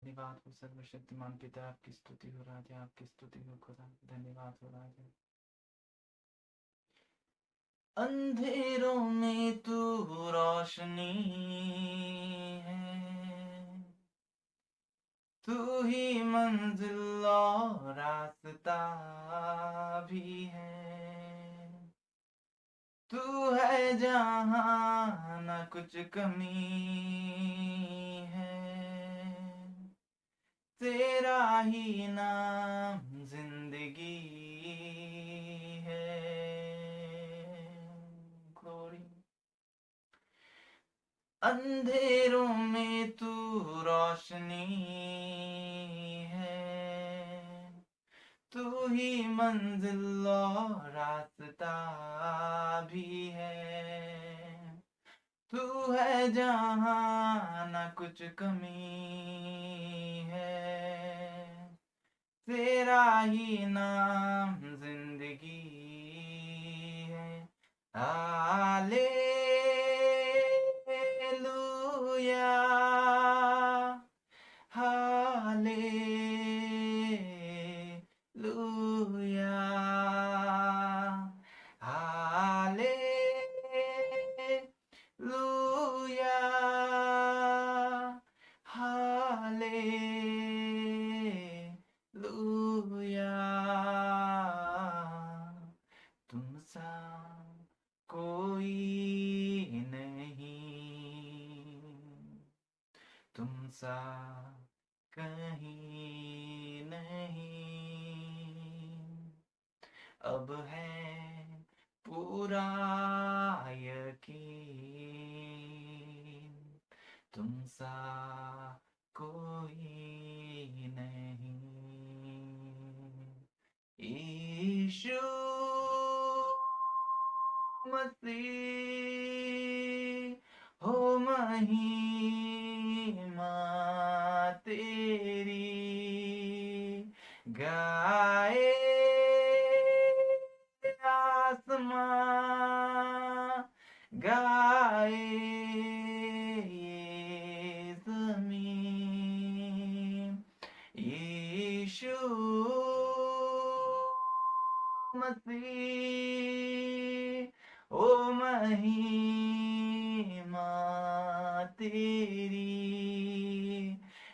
धन्यवाद हो सर्वशक्तिमान पिता, आपकी स्तुति हो राजा, आपकी स्तुति हो खुदा, धन्यवाद हो राजा। अंधेरों में तू रोशनी है, तू ही मंजिल और रास्ता भी है, तू है जहाँ न कुछ कमी है, तेरा ही नाम जिंदगी है। ग्लोरी। अंधेरों में तू रोशनी है, तू ही मंजिल और रास्ता भी है, तू है जहाँ न कुछ कमी है, तेरा ही नाम जिंदगी है। Hallelujah, hallelujah, hallelujah, hallelujah. तुम सा कोई नहीं, तुम सा कहीं नहीं, अब है पूरा यकीन, तुम सा कोई नहीं। यीशु मसीह हो महिमा तेरी, गाए आसमां, गाए ये ज़मीन, यीशु मसीह ओ महिमा तेरी,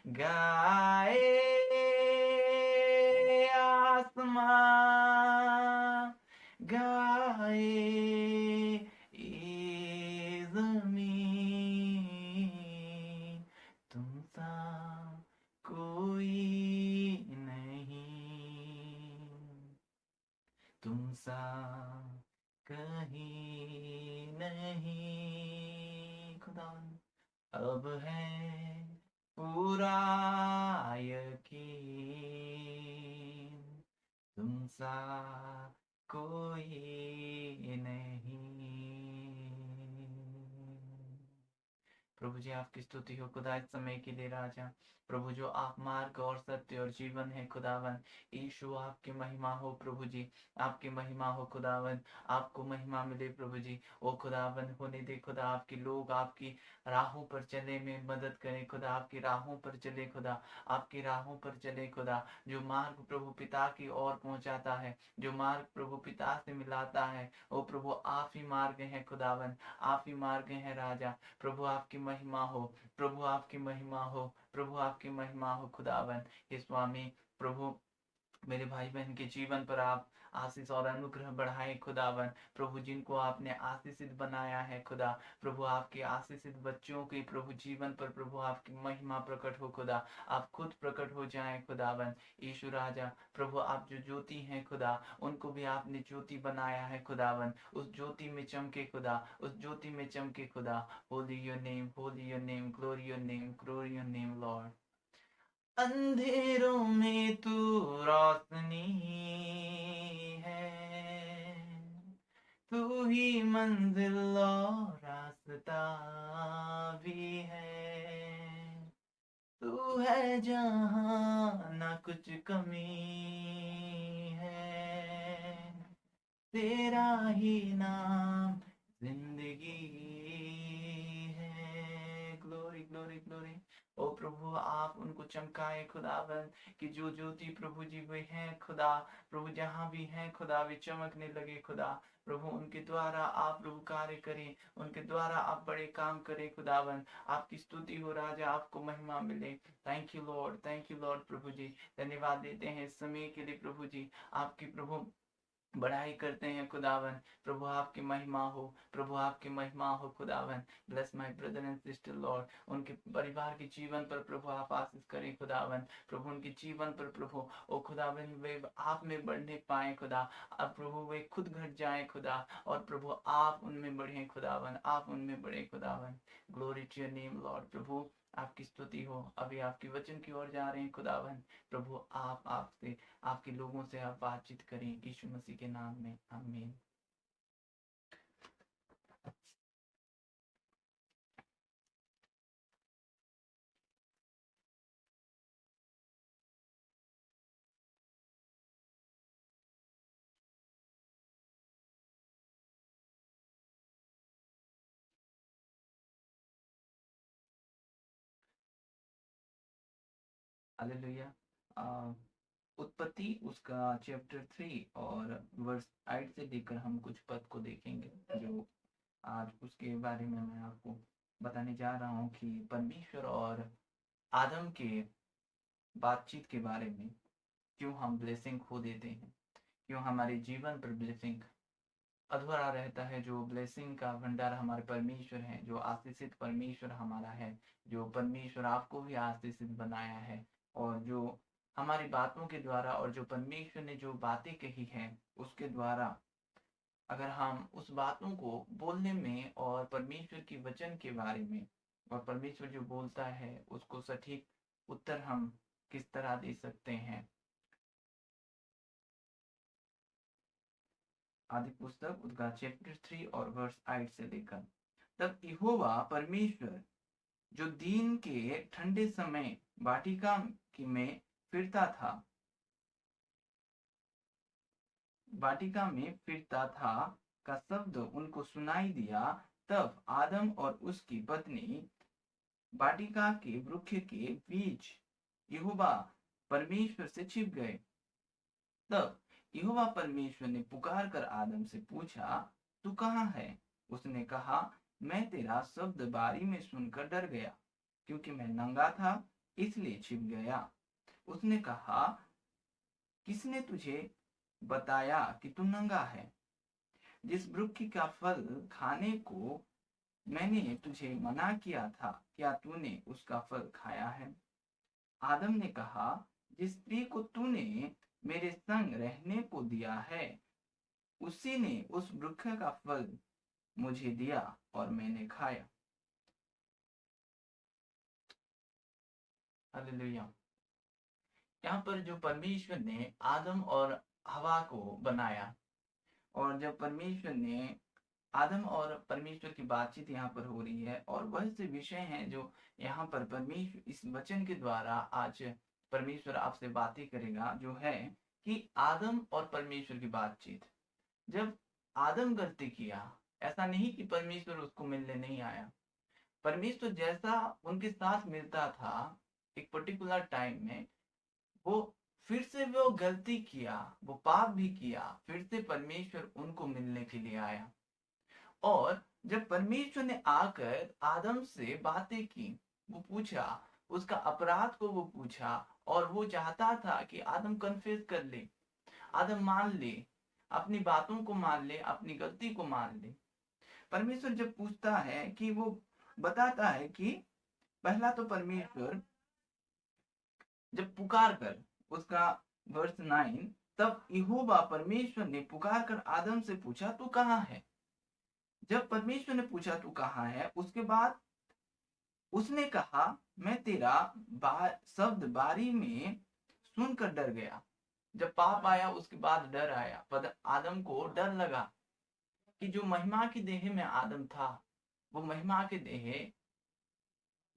गाए आसमां, गाए ये ज़मीन, तुम सा कोई नहीं, तुम सा कहीं नहीं। खुदा अब है पूरा यकीन, तुम सा कोई नहीं। प्रभु जी आपकी स्तुति हो खुदा इस समय के लिए राजा। प्रभु जो आप मार्ग और सत्य और जीवन है खुदावन, यीशु आपकी महिमा हो प्रभु जी, आपकी महिमा हो खुदावन, आपको महिमा मिले प्रभु जी। ओ खुदावन होने दे खुदा, आपके लोग आपकी राहों पर चले में मदद करें खुदा, आपकी राहों पर चले खुदा, आपकी राहों पर चले खुदा, जो मार्ग प्रभु पिता की ओर पहुंचाता है, जो मार्ग प्रभु पिता से मिलाता है, ओ प्रभु आप ही मार्ग है खुदावन, आप ही मार्ग है राजा। प्रभु आपकी महिमा हो, प्रभु आपकी महिमा हो, प्रभु आपकी महिमा हो खुदावन। हे स्वामी प्रभु मेरे भाई बहन के जीवन पर आप आशीष और अनुग्रह बढ़ाए खुदावन। प्रभु जिनको आपने आशीषित बनाया है खुदा, प्रभु आपके आशीषित बच्चों के प्रभु जीवन पर प्रभु आपकी महिमा प्रकट हो खुदा, आप खुद प्रकट हो जाएं खुदावन। यीशु राजा प्रभु आप जो ज्योति हैं खुदा, उनको भी आपने ज्योति बनाया है खुदावन, उस ज्योति में चमके खुदा, उस ज्योति में चमके खुदा। Holi your name, Holi your name, glory your name, glory your name Lord. अंधेरों में तू रोशनी है, तू ही मंजिल और रास्ता भी है, तू है जहाँ ना कुछ कमी है, तेरा ही नाम जिंदगी है। Glory glory glory. ओ प्रभु आप उनको चमकाए खुदावन, कि जो ज्योति प्रभु जी वे हैं खुदा, प्रभु जहाँ भी हैं खुदा वे चमकने लगे खुदा। प्रभु उनके द्वारा आप प्रभु कार्य करें, उनके द्वारा आप बड़े काम करें खुदावन। आपकी स्तुति हो राजा, आपको महिमा मिले। Thank you lord, thank you lord प्रभु जी। धन्यवाद देते हैं इस समय के लिए प्रभु जी। आपकी प्रभु बढ़ाई करते हैं खुदावन। प्रभु आपकी महिमा हो, प्रभु आपकी महिमा हो खुदावन। Bless my brother and sister Lord, उनके परिवार के जीवन पर प्रभु आप आशीष करें खुदावन। प्रभु उनके जीवन पर प्रभु ओ खुदावन वे आप में बढ़ने पाए खुदा। अब प्रभु वे खुद घट जाए खुदा, और प्रभु आप उनमें बढ़े खुदावन, आप उनमें बढ़े खुदावन। Glory to your name lord. प्रभु आपकी स्तुति हो। अभी आपकी वचन की ओर जा रहे हैं खुदावन। प्रभु आप आपसे आपके लोगों से आप बातचीत करें यीशु मसीह के नाम में, आमीन। हालेलुया। उत्पत्ति उसका चैप्टर 3 और वर्स 8 से लेकर हम कुछ पद को देखेंगे, जो आज उसके बारे में मैं आपको बताने जा रहा हूँ कि परमेश्वर और आदम के बातचीत के बारे में क्यों हम ब्लेसिंग खो देते हैं, क्यों हमारे जीवन पर ब्लेसिंग अधूरा रहता है। जो ब्लेसिंग का भंडार हमारे परमेश्वर है, जो आशीषित परमेश्वर हमारा है, जो परमेश्वर आपको भी आशीषित बनाया है, और जो हमारी बातों के द्वारा और जो परमेश्वर ने जो बातें कही हैं उसके द्वारा अगर हम उस बातों को बोलने में और परमेश्वर की वचन के बारे में और परमेश्वर जो बोलता है उसको सटीक उत्तर हम किस तरह दे सकते हैं। आदि पुस्तक उसका चैप्टर 3 और वर्स 8 से लेकर। तब यहोवा परमेश्वर जो दिन के ठंडे समय वाटिका में फिरता था का शब्द उनको सुनाई दिया। तब आदम और उसकी पत्नी वाटिका के वृक्ष के बीच यहोवा परमेश्वर से छिप गए। तब यहोवा परमेश्वर ने पुकार कर आदम से पूछा, तू कहाँ है? उसने कहा, मैं तेरा शब्द बारी में सुनकर डर गया, क्योंकि मैं नंगा था इसलिए छिप गया। उसने कहा, किसने तुझे बताया कि तू नंगा है? जिस वृक्ष का फल खाने को मैंने तुझे मना किया था, क्या तूने उसका फल खाया है? आदम ने कहा, जिस स्त्री को तूने मेरे संग रहने को दिया है उसी ने उस वृक्ष का फल मुझे दिया और मैंने खाया। हालेलुया। यहाँ पर जो परमेश्वर ने आदम और हवा को बनाया, और जब परमेश्वर ने आदम और परमेश्वर की बातचीत यहाँ पर हो रही है, और वह से विषय हैं जो यहाँ पर परमेश्वर इस वचन के द्वारा आज परमेश्वर आपसे बातें करेगा, जो है कि आदम और परमेश्वर की बातचीत। जब आदम गलती किया, ऐसा नहीं कि परमेश्वर उसको मिलने नहीं आया। परमेश्वर जैसा उनके साथ मिलता था एक पर्टिकुलर टाइम में, वो फिर से वो गलती किया, वो पाप भी किया, फिर से परमेश्वर उनको मिलने के लिए आया। और जब परमेश्वर ने आकर आदम से बातें की, वो पूछा, उसका अपराध को वो पूछा, और वो चाहता था कि आदम कन्फेस कर ले, आदम मान ले, अपनी बातों को मान ले, अपनी गलती को मान ले। परमेश्वर जब पूछता है कि वो बताता है कि पहला तो परमेश्वर जब पुकार कर, उसका वर्स 9, तब यहोवा परमेश्वर ने पुकार कर आदम से पूछा, तू कहाँ है? जब परमेश्वर ने पूछा तू कहाँ है, उसके बाद उसने कहा, मैं तेरा शब्द बारी में सुनकर डर गया। जब पाप आया उसके बाद डर आया। आदम को डर लगा कि जो महिमा की देह में आदम था, वो महिमा के देह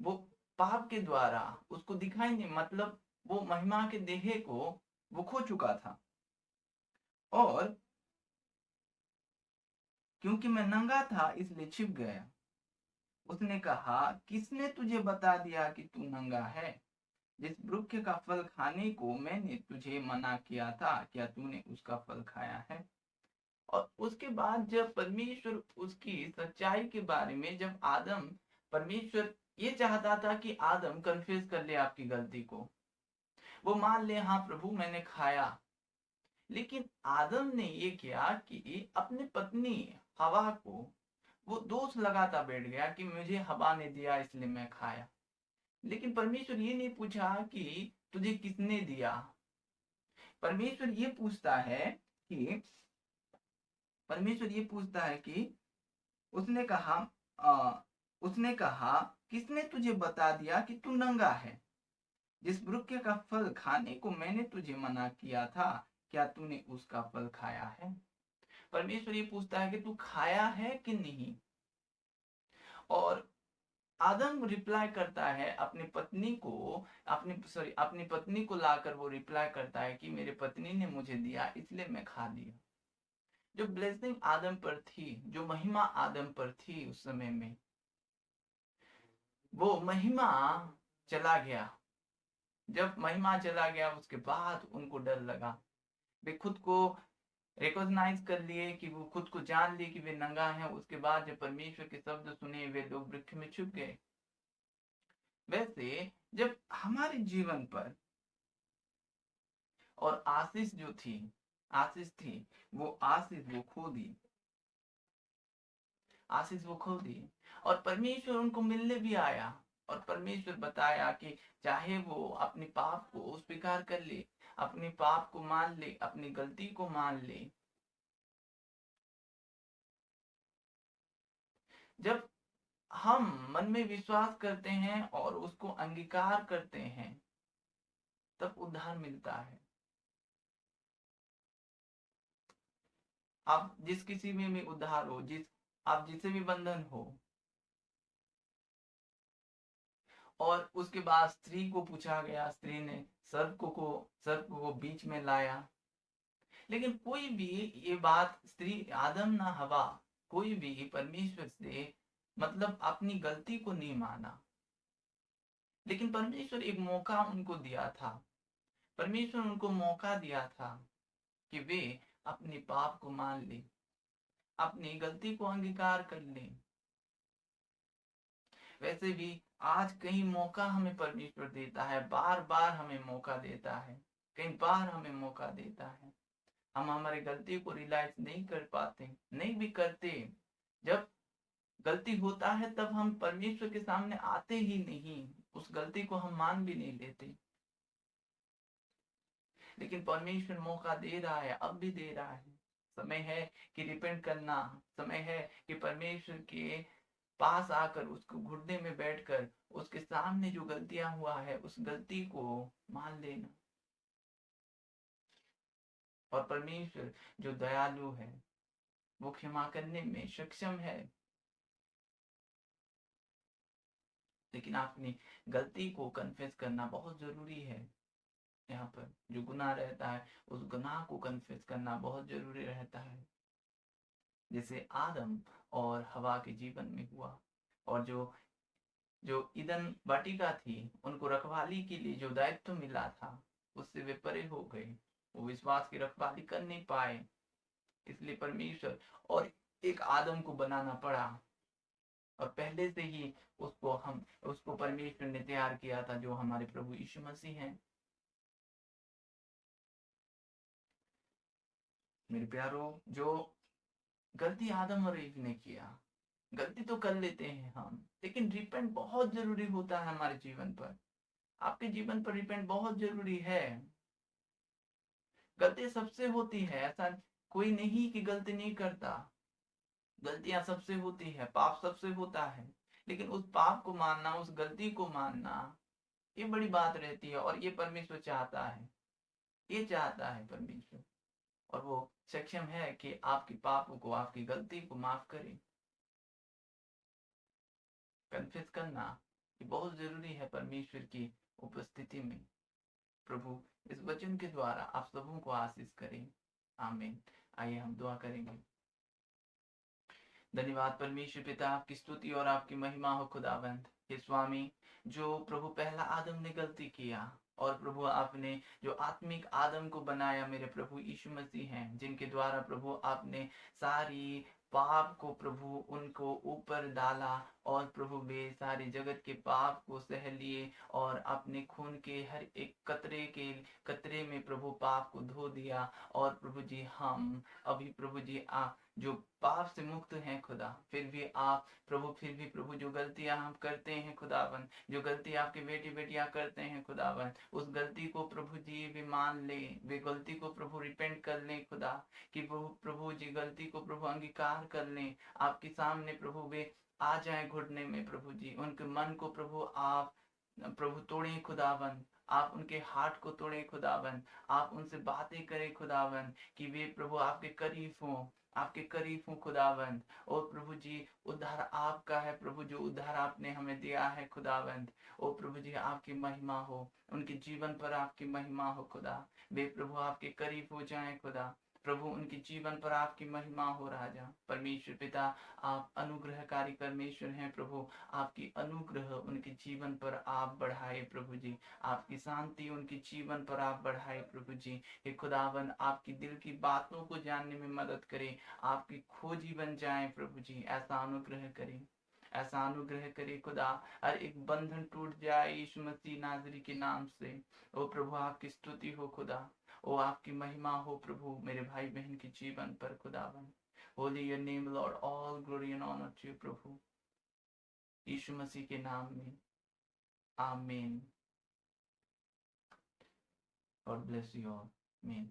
वो पाप के द्वारा उसको दिखाई नहीं, मतलब वो महिमा के देह को वो खो चुका था। और क्योंकि मैं नंगा था इसलिए छिप गया। उसने कहा, किसने तुझे बता दिया कि तू नंगा है? जिस वृक्ष का फल खाने को मैंने तुझे मना किया था, क्या तूने उसका फल खाया है? और उसके बाद जब परमेश्वर उसकी सच्चाई के बारे में, जब आदम, परमेश्वर ये चाहता था कि आदम कन्फेस कर ले आपकी गलती को, वो मान ले, हाँ प्रभु मैंने खाया। लेकिन आदम ने ये किया कि अपनी पत्नी हवा को वो दोष लगाता बैठ गया कि मुझे हवा ने दिया इसलिए मैं खाया। लेकिन परमेश्वर ये नहीं पूछा कि तुझे किसने दिया। परमेश्वर ये पूछता है कि परमेश्वर ये पूछता है कि उसने कहा आ, उसने कहा, किसने तुझे बता दिया कि तू नंगा है? जिस वृक्ष का फल खाने को मैंने तुझे मना किया था, क्या तूने उसका फल खाया है? परमेश्वर ये पूछता है कि तू खाया है कि नहीं। और आदम रिप्लाई करता है अपनी पत्नी को, अपनी पत्नी को लाकर वो रिप्लाई करता है कि मेरे पत्नी ने मुझे दिया इसलिए मैं खा लिया। जो ब्लेसिंग आदम पर थी, जो महिमा आदम पर थी उस समय में, वो महिमा चला गया। जब महिमा चला गया उसके बाद उनको डर लगा। वे खुद को रिकॉग्नाइज कर लिए कि वो खुद को जान लिए कि वे नंगा हैं। उसके बाद जब परमेश्वर के शब्द सुने, वे लोग वृक्ष में छुप गए। वैसे जब हमारे जीवन पर और आशीष जो थी, आशीष थी, वो आशीष वो खो दी, आशीष वो खो दी। और परमेश्वर उनको मिलने भी आया और परमेश्वर बताया कि चाहे वो अपने पाप को स्वीकार कर ले, अपने पाप को मान ले, अपनी गलती को मान ले। जब हम मन में विश्वास करते हैं और उसको अंगीकार करते हैं, तब उद्धार मिलता है। आप जिस किसी में भी उद्धार हो, आप जिसे भी बंधन हो। और उसके बाद स्त्री को पूछा गया, स्त्री ने सर्प को बीच में लाया। लेकिन कोई भी ये बात, स्त्री, आदम ना हवा, कोई भी परमेश्वर से मतलब अपनी गलती को नहीं माना। लेकिन परमेश्वर एक मौका उनको दिया था। परमेश्वर उनको मौका दिया था कि वे अपने पाप को मान ले, अपनी गलती को अंगीकार कर ले। वैसे भी आज कई मौका हमें परमेश्वर देता है, बार बार हमें मौका देता है, कई बार हमें मौका देता है। हम हमारी गलती को रियलाइज नहीं कर पाते, नहीं भी करते। जब गलती होता है तब हम परमेश्वर के सामने आते ही नहीं, उस गलती को हम मान भी नहीं लेते। लेकिन परमेश्वर मौका दे रहा है, अब भी दे रहा है। समय है कि रिपेंट करना, समय है कि परमेश्वर के पास आकर उसको घुटने में बैठकर उसके सामने जो गलतियां हुआ है उस गलती को मान लेना। और परमेश्वर जो दयालु है, वो क्षमा करने में सक्षम है। लेकिन अपनी गलती को कन्फेस करना बहुत जरूरी है। यहाँ पर जो गुनाह रहता है उस गुनाह को कन्फेस करना बहुत जरूरी रहता है, जैसे आदम और हवा के जीवन में हुआ। और जो जो ईदन वाटिका थी, उनको रखवाली के लिए जो दायित्व मिला था उससे वे परे हो गए। वो विश्वास की रखवाली कर नहीं पाए, इसलिए परमेश्वर और एक आदम को बनाना पड़ा। और पहले से ही उसको परमेश्वर ने तैयार किया था, जो हमारे प्रभु यीशु मसीह हैं। मेरे प्यारो, जो गलती आदम और ईव ने किया, गलती तो कर लेते हैं हम, लेकिन रिपेंट बहुत जरूरी होता है हमारे जीवन पर। आपके जीवन पर रिपेंट बहुत जरूरी है। गलती सबसे होती है, ऐसा कोई नहीं कि गलती नहीं करता। गलतियां सबसे होती है, पाप सबसे होता है। लेकिन उस पाप को मानना, उस गलती को मानना, ये बड़ी बात रहती है। और ये परमेश्वर चाहता है, ये चाहता है परमेश्वर। और वो सक्षम है कि आपके पापों को, आपकी गलती को माफ करे। कन्फेस करना ये बहुत जरूरी है परमेश्वर की उपस्थिति में। प्रभु इस वचन के द्वारा आप सबों को आशीष करें। आमीन। आइए हम दुआ करेंगे। धन्यवाद परमेश्वर पिता, आपकी स्तुति और आपकी महिमा हो खुदावंद। हे स्वामी, जो प्रभु पहला आदम ने गलती किया और प्रभु आपने जो आत्मिक आदम को बनाया मेरे प्रभु यीशु मसीह हैं, जिनके द्वारा प्रभु आपने सारी पाप को प्रभु उनको ऊपर डाला और प्रभु वे सारे जगत के पाप को सह लिए और अपने खून के हर एक कतरे में प्रभु पाप को धो दिया। और प्रभु जी हम अभी प्रभु जी आप जो पाप से मुक्त हैं खुदा, फिर भी प्रभु जो गलतियां हम करते हैं खुदावन, जो गलती आपके बेटी बेटियां करते हैं खुदावन, उस गलती को प्रभु जी वे मान ले, वे गलती को प्रभु रिपेंट कर लें खुदा, कि प्रभु जी गलती को प्रभु अंगीकार कर लें आपके सामने प्रभु, वे आ जाए घुटने में प्रभु जी, उनके मन को प्रभु आप प्रभु तोड़े खुदावन, आप उनके हार्ट को तोड़े खुदावन, आप उनसे बातें करें खुदावन, कि वे प्रभु आपके करीब हों, आपके करीब हूँ खुदावंद। और प्रभु जी उद्धार आपका है प्रभु, जो उद्धार आपने हमें दिया है खुदावंद। ओ प्रभु जी आपकी महिमा हो, उनके जीवन पर आपकी महिमा हो खुदा, वे प्रभु आपके करीब हो जाएं खुदा, प्रभु उनके जीवन पर आपकी महिमा हो राजा। परमेश्वर पिता, आप अनुग्रहकारी परमेश्वर हैं प्रभु, आपकी अनुग्रह उनके जीवन पर आप बढ़ाए प्रभु जी, आपकी शांति उनके जीवन पर आप बढ़ाए प्रभु जी। हे खुदावन, आपकी दिल की बातों को जानने में मदद करें, आपकी खोजी बन जाए प्रभु जी, ऐसा अनुग्रह करें, ऐसा अनुग्रह करे खुदा, हर एक बंधन टूट जाए यीशु मसीह नाजरी के नाम से। ओ प्रभु आपकी स्तुति हो खुदा, ओ आपकी महिमा हो प्रभु मेरे भाई बहन के जीवन पर खुदावन। Holy your name lord, all glory and honour to you प्रभु, यीशु मसीह के नाम में, आमीन। गॉड ब्लेस यू ऑल, आमीन।